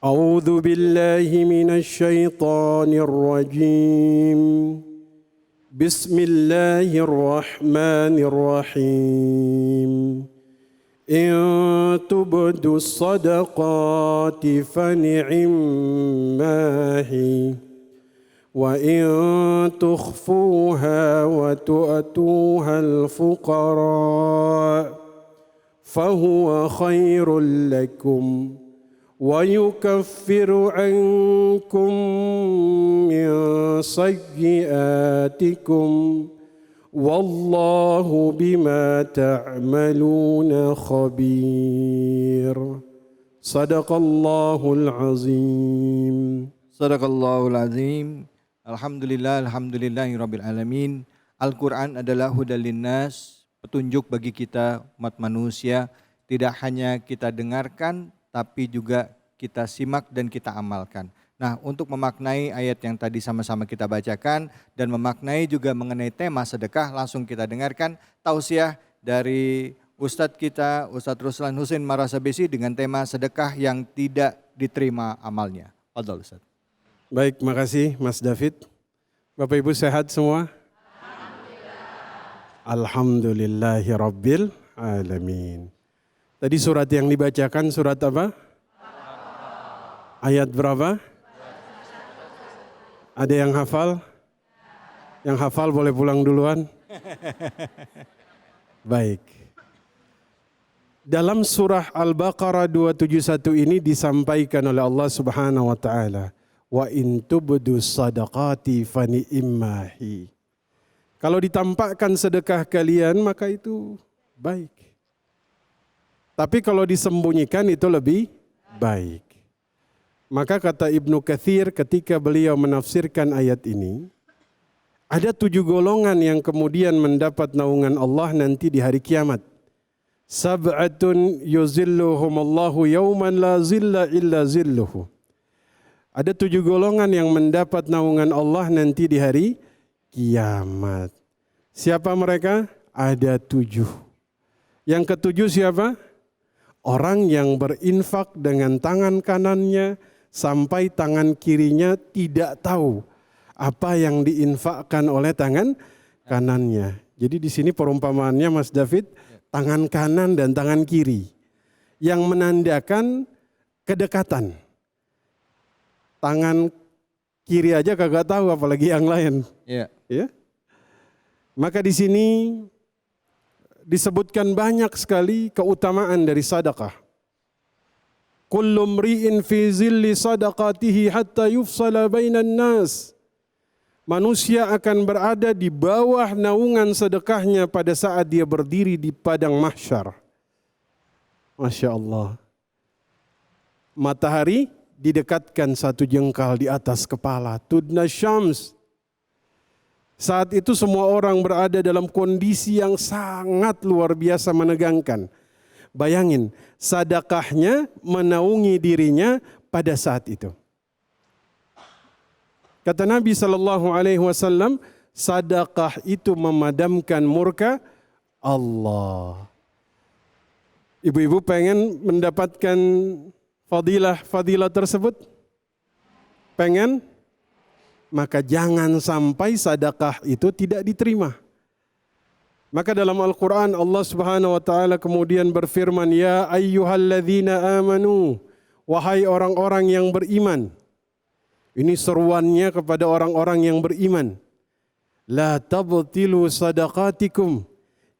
أعوذ بالله من الشيطان الرجيم بسم الله الرحمن الرحيم إن تبدوا الصدقات فنعما هي وإن تخفوها وتؤتوها الفقراء فهو خير لكم ويكفر عنكم من سيئاتكم والله بما تعملون خبير صدق الله العظيم. Sadaqallahul azim. Alhamdulillahirabbil alamin. Al-Qur'an adalah hudal linnas, petunjuk bagi kita umat manusia. Tidak hanya kita dengarkan tapi juga kita simak dan kita amalkan. Nah, untuk memaknai ayat yang tadi sama-sama kita bacakan dan memaknai juga mengenai tema sedekah, langsung kita dengarkan tausiah dari Ustadz kita, Ustadz Ruslan Husin Marasabesi dengan tema sedekah yang tidak diterima amalnya. Fadhal Ustadz. Baik, makasih Mas David. Bapak Ibu sehat semua? Alhamdulillahi Rabbil Alamin. Tadi surat yang dibacakan surat apa? Ayat berapa? Ada yang hafal? Yang hafal boleh pulang duluan. Baik. Dalam surah Al-Baqarah 271 ini disampaikan oleh Allah Subhanahu wa taala, wa in tubdu sadaqati fani'immahi. Kalau ditampakkan sedekah kalian maka itu baik. Tapi kalau disembunyikan itu lebih baik. Maka kata Ibnu Katsir ketika beliau menafsirkan ayat ini, ada 7 golongan yang kemudian mendapat naungan Allah nanti di hari kiamat. Sab'atun yuzilluhumullahu yauman la zilla illa zilluhu. Ada 7 golongan yang mendapat naungan Allah nanti di hari kiamat. Siapa mereka? Ada 7. Yang ketujuh siapa? Orang yang berinfak dengan tangan kanannya sampai tangan kirinya tidak tahu apa yang diinfakkan oleh tangan kanannya. Jadi di sini perumpamaannya Mas David, tangan kanan dan tangan kiri yang menandakan kedekatan. Tangan kiri aja kagak tahu apalagi yang lain. Ya. Ya. Maka di sini disebutkan banyak sekali keutamaan dari sedekah. Kullu mri'in fi zilli sadaqatihi hatta yufsala bainan nas. Manusia akan berada di bawah naungan sedekahnya pada saat dia berdiri di padang mahsyar. Masya Allah. Matahari didekatkan 1 jengkal di atas kepala. Tudna syams. Saat itu semua orang berada dalam kondisi yang sangat luar biasa menegangkan. Bayangin, sedekahnya menaungi dirinya pada saat itu. Kata Nabi SAW, sedekah itu memadamkan murka Allah. Ibu-ibu pengen mendapatkan fadilah tersebut? Pengen? Maka jangan sampai sedekah itu tidak diterima. Maka dalam Al-Quran Allah Subhanahu wa taala kemudian berfirman, ya ayyuhalladzina amanu, wahai orang-orang yang beriman. Ini seruannya kepada orang-orang yang beriman. La tabtilu sadaqatikum,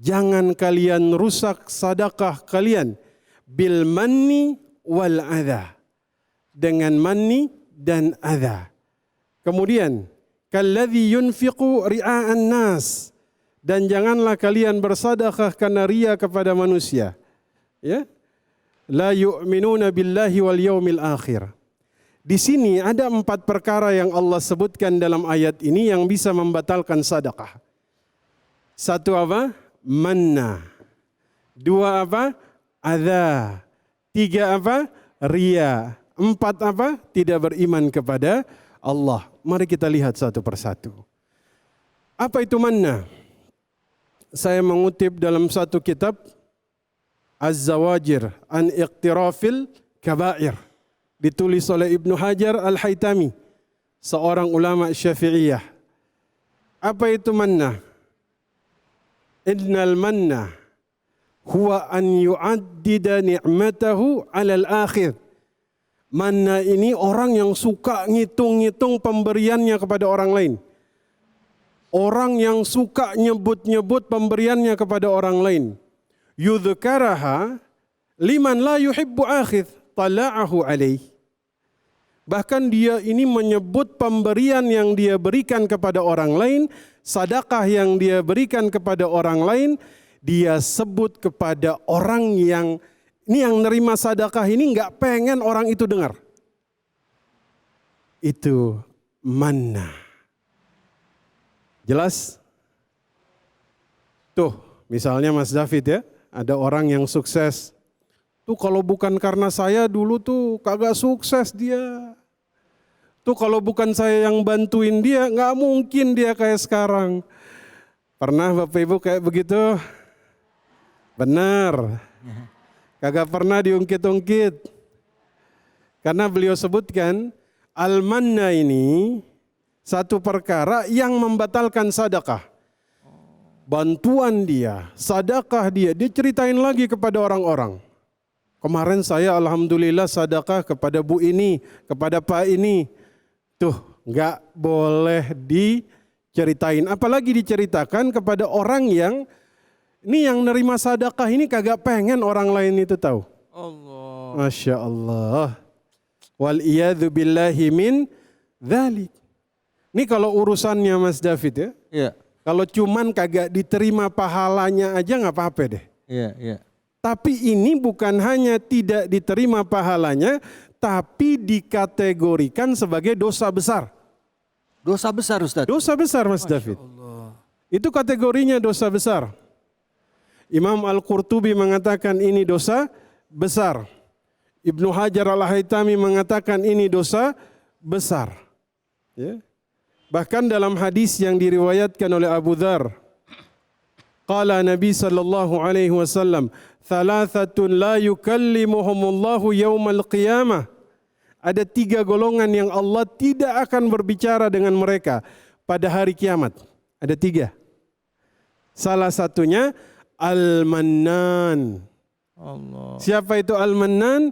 jangan kalian rusak sedekah kalian bil manni wal adha, dengan manni dan adha. Kemudian, kalladzi yunfiqu ri'a'an nas, dan janganlah kalian bersedekah karena ria kepada manusia. Ya? La yu'minuna billahi wal yaumil akhir. Di sini ada 4 perkara yang Allah sebutkan dalam ayat ini yang bisa membatalkan sedekah. 1 apa? Manna. 2 apa? Adza. 3 apa? Ria. 4 apa? Tidak beriman kepada Allah. Mari kita lihat satu persatu. Apa itu manna? Saya mengutip dalam satu kitab Az-Zawajir an Iqtirafil Kabair ditulis oleh Ibnu Hajar Al-Haytami, seorang ulama Syafi'iyah. Apa itu manna? Innal manna huwa an yu'addida ni'matahu 'alal akhir. Manna ini orang yang suka ngitung-ngitung pemberiannya kepada orang lain. Orang yang suka nyebut-nyebut pemberiannya kepada orang lain. Yudhkaraha liman la yuhibbu akhidh tala'ahu alaih. Bahkan dia ini menyebut pemberian yang dia berikan kepada orang lain, sedekah yang dia berikan kepada orang lain, dia sebut kepada orang yang ini yang nerima sedekah ini nggak pengen orang itu dengar. Itu manna. Jelas? Tuh, misalnya Mas David ya, ada orang yang sukses. Tuh kalau bukan karena saya dulu tuh kagak sukses dia. Tuh kalau bukan saya yang bantuin dia, nggak mungkin dia kayak sekarang. Pernah Bapak Ibu kayak begitu? Benar. Kagak pernah diungkit-ungkit. Karena beliau sebutkan, al-manna ini satu perkara yang membatalkan sedekah. Bantuan dia, sedekah dia ceritain lagi kepada orang-orang. Kemarin saya alhamdulillah sedekah kepada Bu ini, kepada Pak ini. Tuh, nggak boleh diceritain. Apalagi diceritakan kepada orang yang ini yang nerima sedekah ini kagak pengen orang lain itu tahu. Allah. Masya Allah. Wal iyadzu billahi min dzalik. Ini kalau urusannya Mas David ya. Iya. Kalau cuman kagak diterima pahalanya aja nggak apa-apa deh. Iya, iya. Tapi ini bukan hanya tidak diterima pahalanya, tapi dikategorikan sebagai dosa besar. Dosa besar Ustaz. Dosa besar Mas David. Itu kategorinya dosa besar. Imam Al-Qurtubi mengatakan ini dosa besar. Ibnu Hajar Al-Haytami mengatakan ini dosa besar. Ya. Bahkan dalam hadis yang diriwayatkan oleh Abu Dzar, qala Nabi sallallahu alaihi wasallam, "Thalathatun la yukallimuhumullahu yaumal qiyamah." Ada 3 golongan yang Allah tidak akan berbicara dengan mereka pada hari kiamat. Ada 3. Salah satunya Al-Mannan. Allah. Siapa itu Al-Mannan?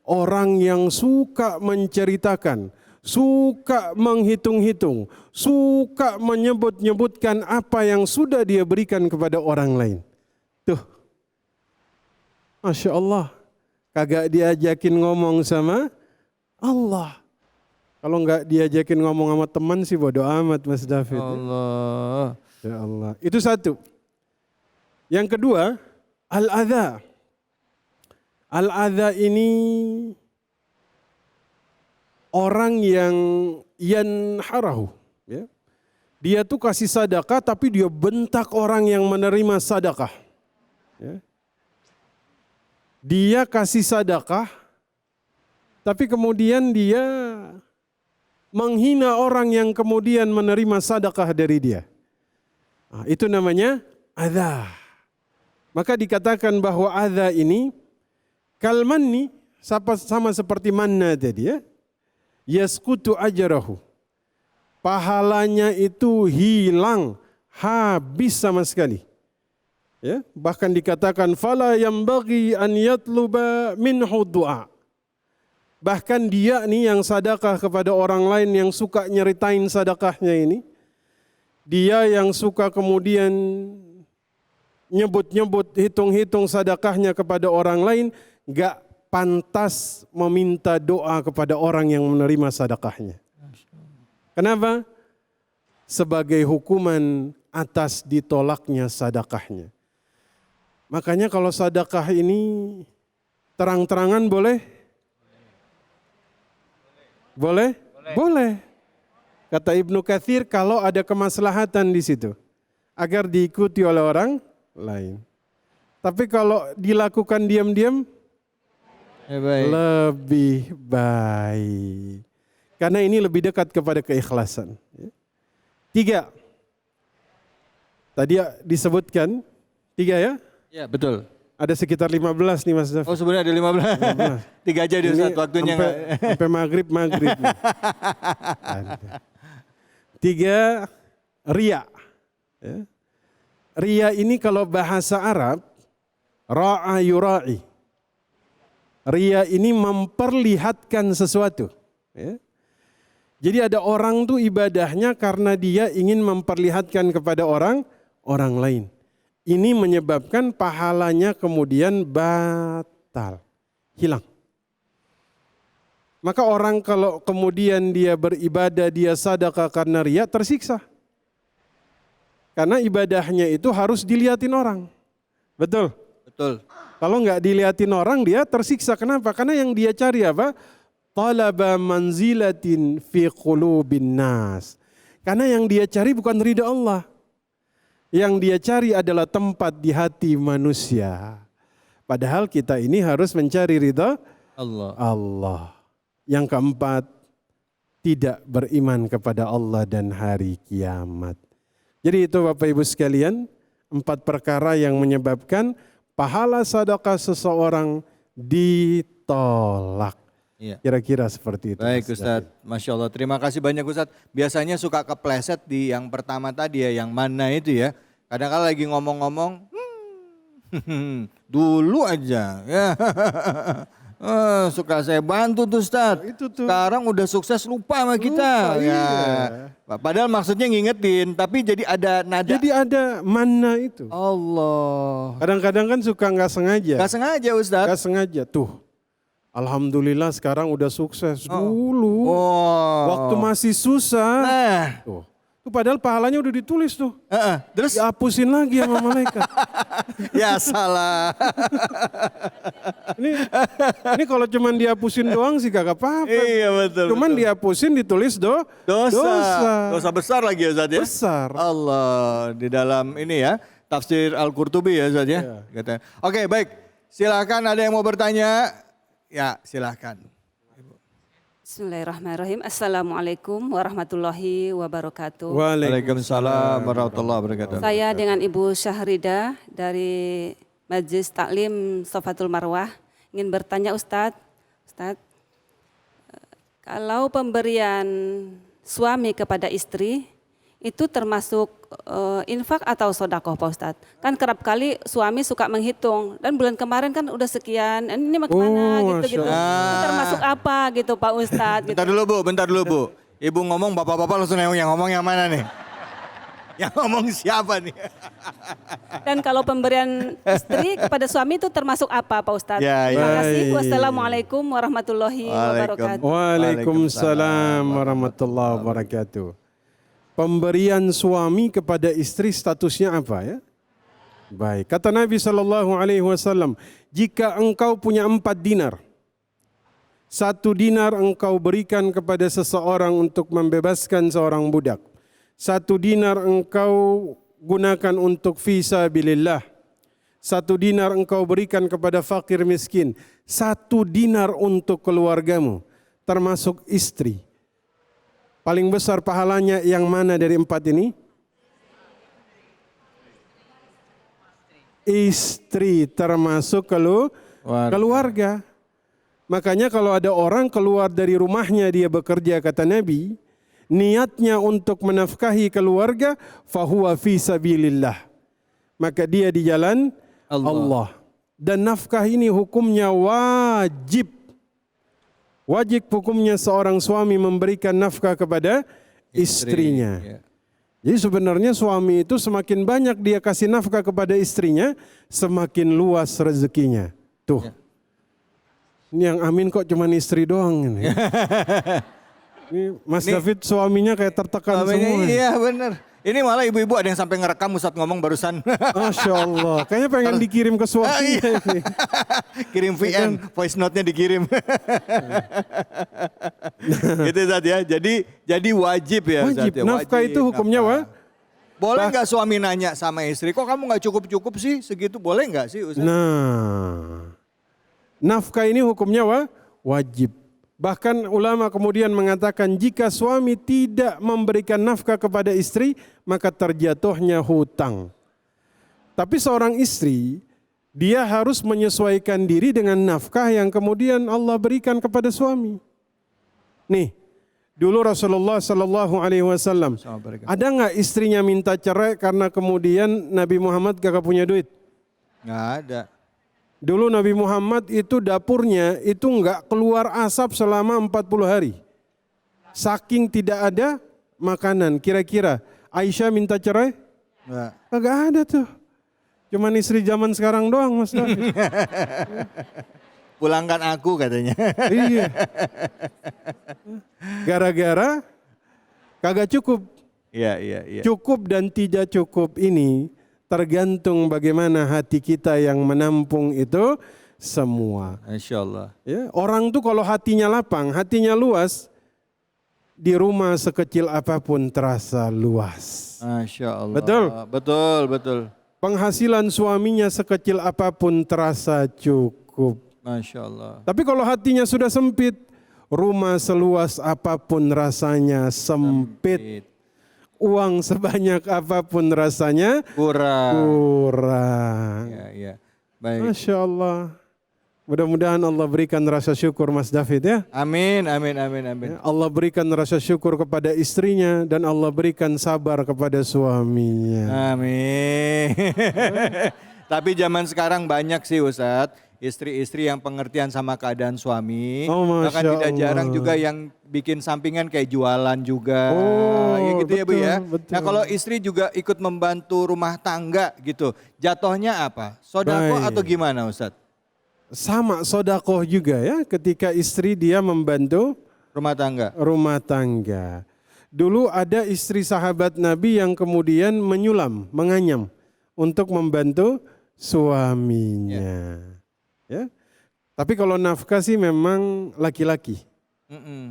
Orang yang suka menceritakan, suka menghitung-hitung, suka menyebut-nyebutkan apa yang sudah dia berikan kepada orang lain. Tuh, Masya Allah, kagak diajakin ngomong sama Allah. Kalau nggak diajakin ngomong sama teman sih bodo amat Mas David. Allah. Ya Allah. Itu satu. Yang kedua, al-adha. Al-adha ini orang yang yanharahu. Ya. Dia tuh kasih sedekah tapi dia bentak orang yang menerima sedekah. Ya. Dia kasih sedekah tapi kemudian dia menghina orang yang kemudian menerima sedekah dari dia. Nah, itu namanya adha. Maka dikatakan bahwa adha ini kalmanni sama seperti manna tadi ya. Yaskutu ajrahu. Pahalanya itu hilang, habis sama sekali. Ya, bahkan dikatakan fala yambaghi an yatluba minhu du'a. Bahkan dia nih yang sedekah kepada orang lain yang suka nyeritain sedekahnya ini, dia yang suka kemudian nyebut-nyebut, hitung-hitung sedekahnya kepada orang lain, gak pantas meminta doa kepada orang yang menerima sedekahnya. Kenapa? Sebagai hukuman atas ditolaknya sedekahnya. Makanya kalau sedekah ini terang-terangan boleh? Boleh? Boleh. Kata Ibnu Katsir kalau ada kemaslahatan di situ agar diikuti oleh orang lain. Tapi kalau dilakukan diam-diam lebih baik. Karena ini lebih dekat kepada keikhlasan. 3. Tadi disebutkan 3 ya? Ya betul. Ada sekitar 15 nih Mas Daf. Oh sebenarnya ada 15. 3 aja di Ustaz waktunya nggak? Sampai maghrib nih. Ada. 3, riya. Ya. Riya ini kalau bahasa Arab, ra'a yura'i. Riya ini memperlihatkan sesuatu. Ya. Jadi ada orang tuh ibadahnya karena dia ingin memperlihatkan kepada orang lain. Ini menyebabkan pahalanya kemudian batal, hilang. Maka orang kalau kemudian dia beribadah, dia sedekah karena riya, tersiksa. Karena ibadahnya itu harus dilihatin orang. Betul? Betul. Kalau nggak dilihatin orang dia tersiksa. Kenapa? Karena yang dia cari apa? Talaba manzilatin fi qulubin nas. Karena yang dia cari bukan ridha Allah. Yang dia cari adalah tempat di hati manusia. Padahal kita ini harus mencari ridha Allah. Yang keempat, tidak beriman kepada Allah dan hari kiamat. Jadi itu Bapak Ibu sekalian, 4 perkara yang menyebabkan pahala sedekah seseorang ditolak. Iya. Kira-kira seperti itu. Baik Ustadz, Masya Allah. Terima kasih banyak Ustadz. Biasanya suka kepleset di yang pertama tadi ya, yang mana itu ya. Kadang-kadang lagi ngomong-ngomong, dulu aja. Ya. Suka saya bantu tuh Ustadz. Itu tuh. Sekarang udah sukses lupa sama kita. Iya. Padahal maksudnya ngingetin, tapi jadi ada nada. Jadi ada mana itu. Allah. Kadang-kadang kan suka nggak sengaja. Gak sengaja Ustadz. Nggak sengaja tuh. Alhamdulillah sekarang udah sukses. Dulu waktu masih susah. Nah. Tuh padahal pahalanya udah ditulis tuh. Terus dihapusin lagi sama malaikat. Ya salah. Ini kalau cuman dihapusin doang sih kagak apa-apa. Iya betul. Cuman dihapusin ditulis dosa besar lagi ya Ustadz ya. Besar. Allah di dalam ini ya tafsir Al-Qurtubi ya Ustadz ya. Katanya. Oke baik, silakan ada yang mau bertanya. Ya silakan. Bismillahirrahmanirrahim. Assalamualaikum warahmatullahi wabarakatuh. Waalaikumsalam warahmatullahi wabarakatuh. Saya dengan Ibu Syahrida dari Majelis Taklim Sofatul Marwah ingin bertanya Ustadz, kalau pemberian suami kepada istri itu termasuk infak atau sodakoh Pak Ustadz? Kan kerap kali suami suka menghitung dan bulan kemarin kan udah sekian, ini mau kemana gitu-gitu. Itu termasuk apa gitu Pak Ustadz? Bentar dulu Bu. Ibu ngomong bapak-bapak langsung yang ngomong yang mana nih? Yang ngomong siapa nih? Dan kalau pemberian istri kepada suami itu termasuk apa Pak Ustadz? Ya, Terima kasih. Baik. Wassalamualaikum warahmatullahi wabarakatuh. Waalaikumsalam warahmatullahi wabarakatuh. Pemberian suami kepada istri statusnya apa ya? Baik, kata Nabi SAW, jika engkau punya 4 dinar, 1 dinar engkau berikan kepada seseorang untuk membebaskan seorang budak, 1 dinar engkau gunakan untuk fisabilillah, 1 dinar engkau berikan kepada fakir miskin, 1 dinar untuk keluargamu, termasuk istri. Paling besar pahalanya yang mana dari 4 ini? Istri termasuk keluarga. Makanya kalau ada orang keluar dari rumahnya dia bekerja kata Nabi, niatnya untuk menafkahi keluarga, fahuwa fi sabilillah. Maka dia di jalan Allah. Dan nafkah ini hukumnya wajib. Wajib hukumnya seorang suami memberikan nafkah kepada istrinya. Ya. Jadi sebenarnya suami itu semakin banyak dia kasih nafkah kepada istrinya, semakin luas rezekinya. Tuh. Ya. Ini yang amin kok cuma istri doang ini. Ini Mas David suaminya kayak tertekan semua. Iya benar. Ini malah ibu-ibu ada yang sampai ngerekam Ustadz ngomong barusan. Masya Allah. Kayaknya pengen dikirim ke suaminya. Kirim VN, voice note-nya dikirim. Gitu Ustadz ya. Jadi wajib ya Ustadz ya. Nafkah itu hukumnya apa? Boleh nggak suami nanya sama istri, kok kamu nggak cukup-cukup sih segitu? Boleh nggak sih Ustadz? Nah, nafkah ini hukumnya wajib. Bahkan ulama kemudian mengatakan jika suami tidak memberikan nafkah kepada istri, maka terjatuhnya hutang. Tapi seorang istri, Dia harus menyesuaikan diri dengan nafkah yang kemudian Allah berikan kepada suami. Nih, dulu Rasulullah Sallallahu Alaihi Wasallam, ada nggak istrinya minta cerai karena kemudian Nabi Muhammad gak punya duit? Nggak ada. Dulu Nabi Muhammad itu dapurnya itu nggak keluar asap selama 40 hari. Saking tidak ada makanan. Kira-kira Aisyah minta cerai? Nggak. Kagak ada tuh. Cuman istri zaman sekarang doang, Mas David. Pulangkan aku katanya. Iya. Gara-gara kagak cukup. Iya. Cukup dan tidak cukup ini tergantung bagaimana hati kita yang menampung itu semua. Insya Allah. Ya, orang tuh kalau hatinya lapang, hatinya luas, di rumah sekecil apapun terasa luas. Masya Allah. Betul. Penghasilan suaminya sekecil apapun terasa cukup. Masya Allah. Tapi kalau hatinya sudah sempit, rumah seluas apapun rasanya sempit. Uang sebanyak apapun rasanya kurang. Ya. Baik. Masya Allah. Mudah-mudahan Allah berikan rasa syukur Mas David ya. Amin. Allah berikan rasa syukur kepada istrinya dan Allah berikan sabar kepada suaminya. Amin. Tapi zaman sekarang banyak sih Ustadz, istri-istri yang pengertian sama keadaan suami. Oh, Masya bahkan tidak Allah. jarang juga yang bikin sampingan kayak jualan juga. Ya gitu ya Bu ya. Betul. Nah kalau istri juga ikut membantu rumah tangga gitu, jatuhnya apa? Sodako Baik. atau gimana Ustadz? Sama sodakoh juga ya ketika istri dia membantu rumah tangga. Dulu ada istri sahabat Nabi yang kemudian menyulam, menganyam untuk membantu suaminya. Ya. Tapi kalau nafkah sih memang laki-laki.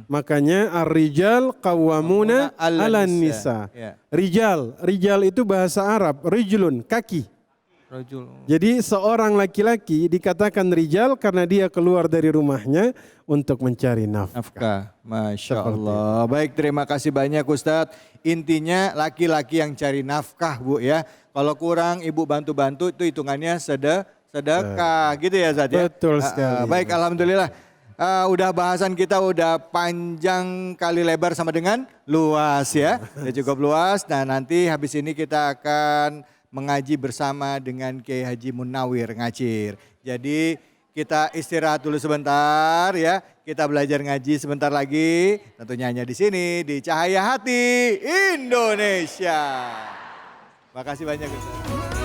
Makanya ar-rijal qawwamuna 'alan nisa. Ya. Rijal itu bahasa Arab, rijlun, kaki. Jadi seorang laki-laki dikatakan rijal karena dia keluar dari rumahnya untuk mencari nafkah. Masya Allah. Baik, terima kasih banyak Ustadz. Intinya laki-laki yang cari nafkah Bu ya. Kalau kurang ibu bantu-bantu itu hitungannya sedekah gitu ya Ustadz ya. Betul sekali. Baik, alhamdulillah. Udah bahasan kita udah panjang kali lebar sama dengan luas ya. Udah cukup luas. Nah nanti habis ini kita akan mengaji bersama dengan Kiai Haji Munawir Ngacir. Jadi kita istirahat dulu sebentar ya. Kita belajar ngaji sebentar lagi. Tentunya hanya di sini di Cahaya Hati Indonesia. Makasih banyak Ustaz.